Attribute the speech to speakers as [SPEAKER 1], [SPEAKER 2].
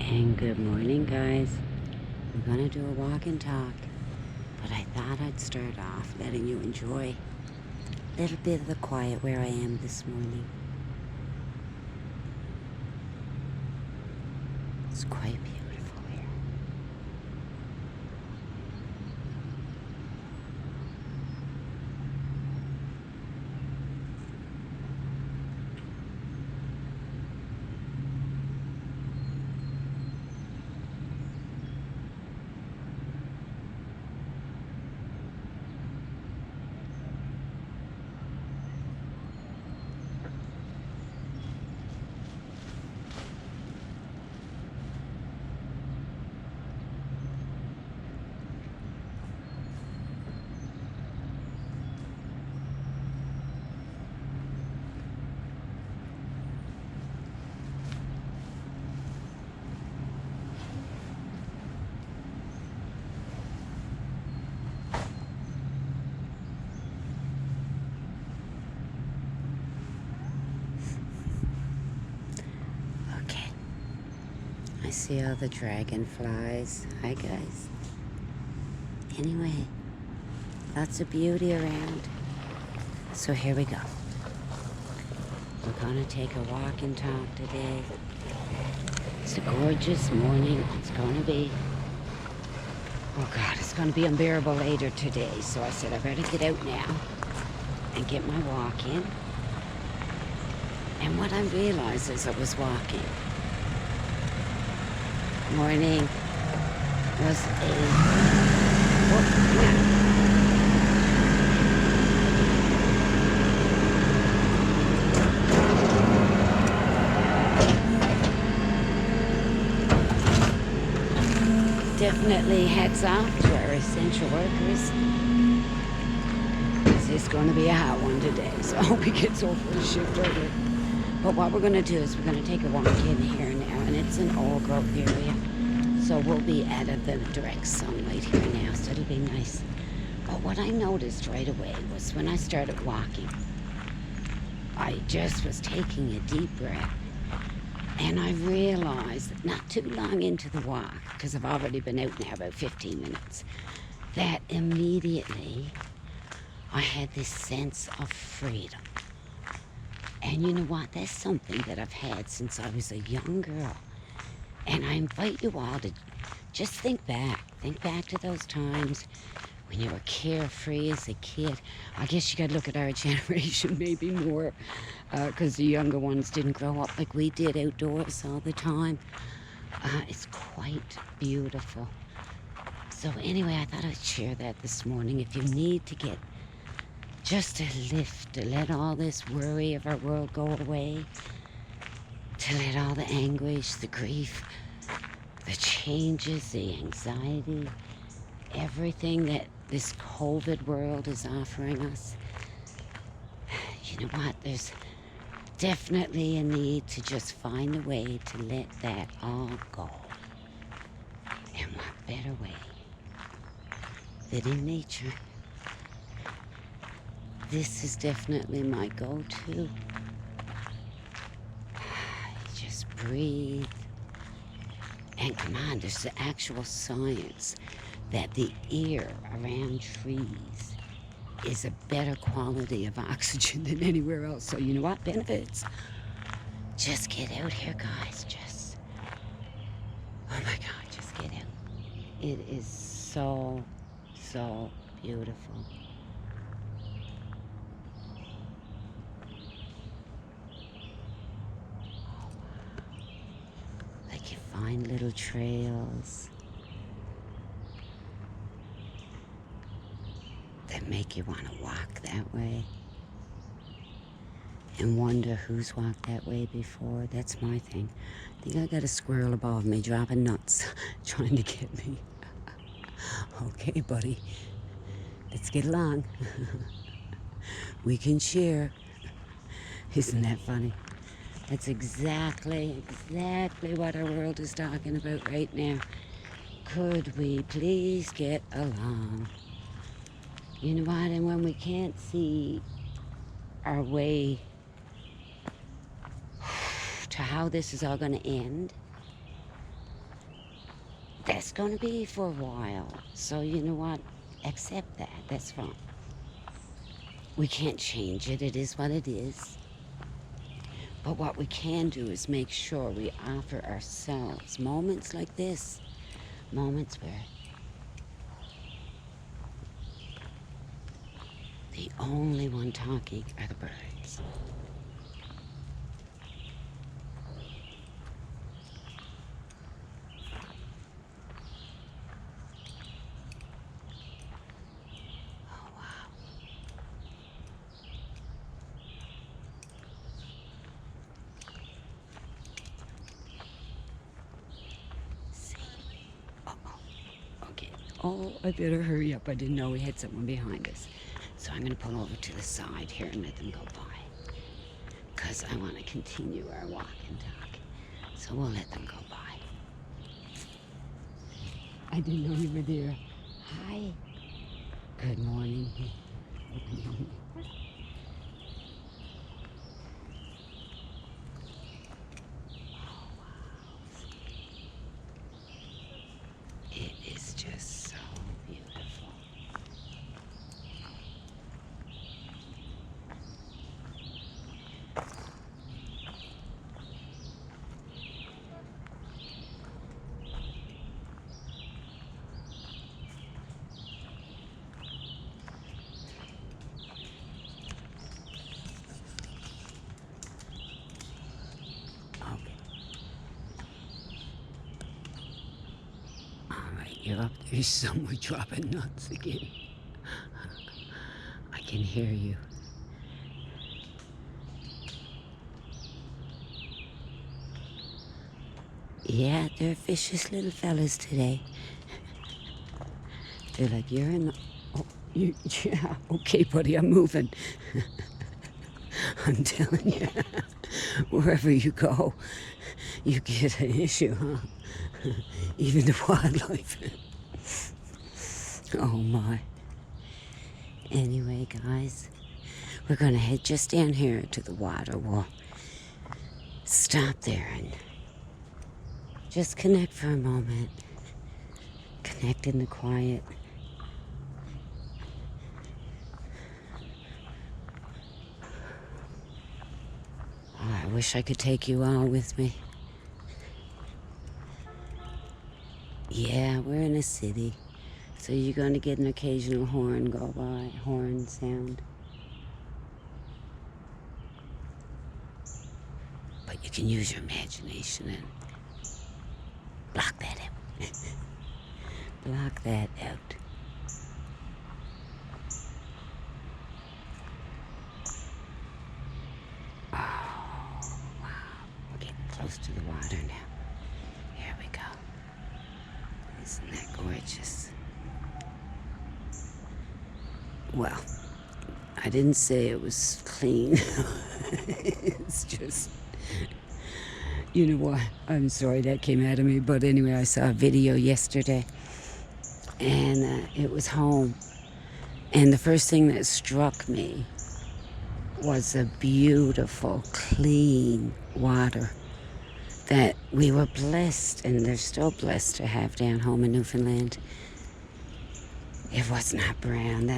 [SPEAKER 1] And good morning, guys. We're gonna do a walk and talk, but I thought I'd start off letting you enjoy a little bit of the quiet where I am this morning. It's quite beautiful here. Okay. I see all the dragonflies. Hi, guys. Anyway, lots of beauty around. So here we go. We're gonna take a walk and talk today. It's a gorgeous morning. It's gonna be, oh God, it's gonna be unbearable later today. So I said I better get out now and get my walk in. And what I realized as I was walking, morning was definitely heads off to our essential workers. It's going to be a hot one today, so I hope he gets over the shift early. But what we're going to do is we're going to take a walk in here now, and it's an old growth area, so we'll be out of the direct sunlight here now, so it'll be nice. But what I noticed right away was when I started walking, I just was taking a deep breath, and I realized that not too long into the walk, because I've already been out now about 15 minutes, that immediately I had this sense of freedom. And you know what? That's something that I've had since I was a young girl. And I invite you all to just think back. Think back to those times when you were carefree as a kid. I guess you got to look at our generation maybe more, because the younger ones didn't grow up like we did outdoors all the time. It's quite beautiful. So anyway, I thought I'd share that this morning. If you need to get just a lift, to let all this worry of our world go away, to let all the anguish, the grief, the changes, the anxiety, everything that this COVID world is offering us. You know what? There's definitely a need to just find a way to let that all go. And what better way than in nature? This is definitely my go-to. Just breathe. And come on, there's the actual science that the air around trees is a better quality of oxygen than anywhere else. So you know what? Benefits. Just get out here, guys. Oh my God, just get out. It is so, so beautiful. Like you find little trails that make you want to walk that way and wonder who's walked that way before. That's my thing. I think I got a squirrel above me dropping nuts trying to get me. Okay, buddy, let's get along. We can share. Isn't that funny? That's exactly what our world is talking about right now. Could we please get along? You know what? And when we can't see our way to how this is all going to end, That's going to be for a while. So you know what? Accept that. That's fine. We can't change it. It is what it is. But what we can do is make sure we offer ourselves moments like this, moments where the only one talking are the birds. Oh, wow. See? Uh-oh. Okay. Oh, I better hurry up. I didn't know we had someone behind us. So I'm going to pull over to the side here and let them go by. Because I want to continue our walk and talk. So we'll let them go by. I didn't know you were there. Hi. Good morning. It is just so beautiful. Okay. All right, you're up there somewhere dropping nuts again. I can hear you. Yeah, they're vicious little fellas today. They're like, you're in the... Oh, you... Yeah, okay, buddy, I'm moving. I'm telling you, wherever you go, you get an issue, huh? Even the wildlife. Oh, my. Anyway, guys, we're going to head just down here to the water. We'll stop there and just connect for a moment. Connect in the quiet. Oh, I wish I could take you all with me. Yeah, we're in a city, so you're going to get an occasional horn go by, horn sound. But you can use your imagination and block that out. Block that out. Oh, wow. We're getting close to the water now. Here we go. Isn't that gorgeous? Well, I didn't say it was clean. It's just, you know what? I'm sorry that came out of me. But anyway, I saw a video yesterday. And it was home. And the first thing that struck me was the beautiful, clean water that we were blessed, and they're still blessed to have down home in Newfoundland. It was not brown.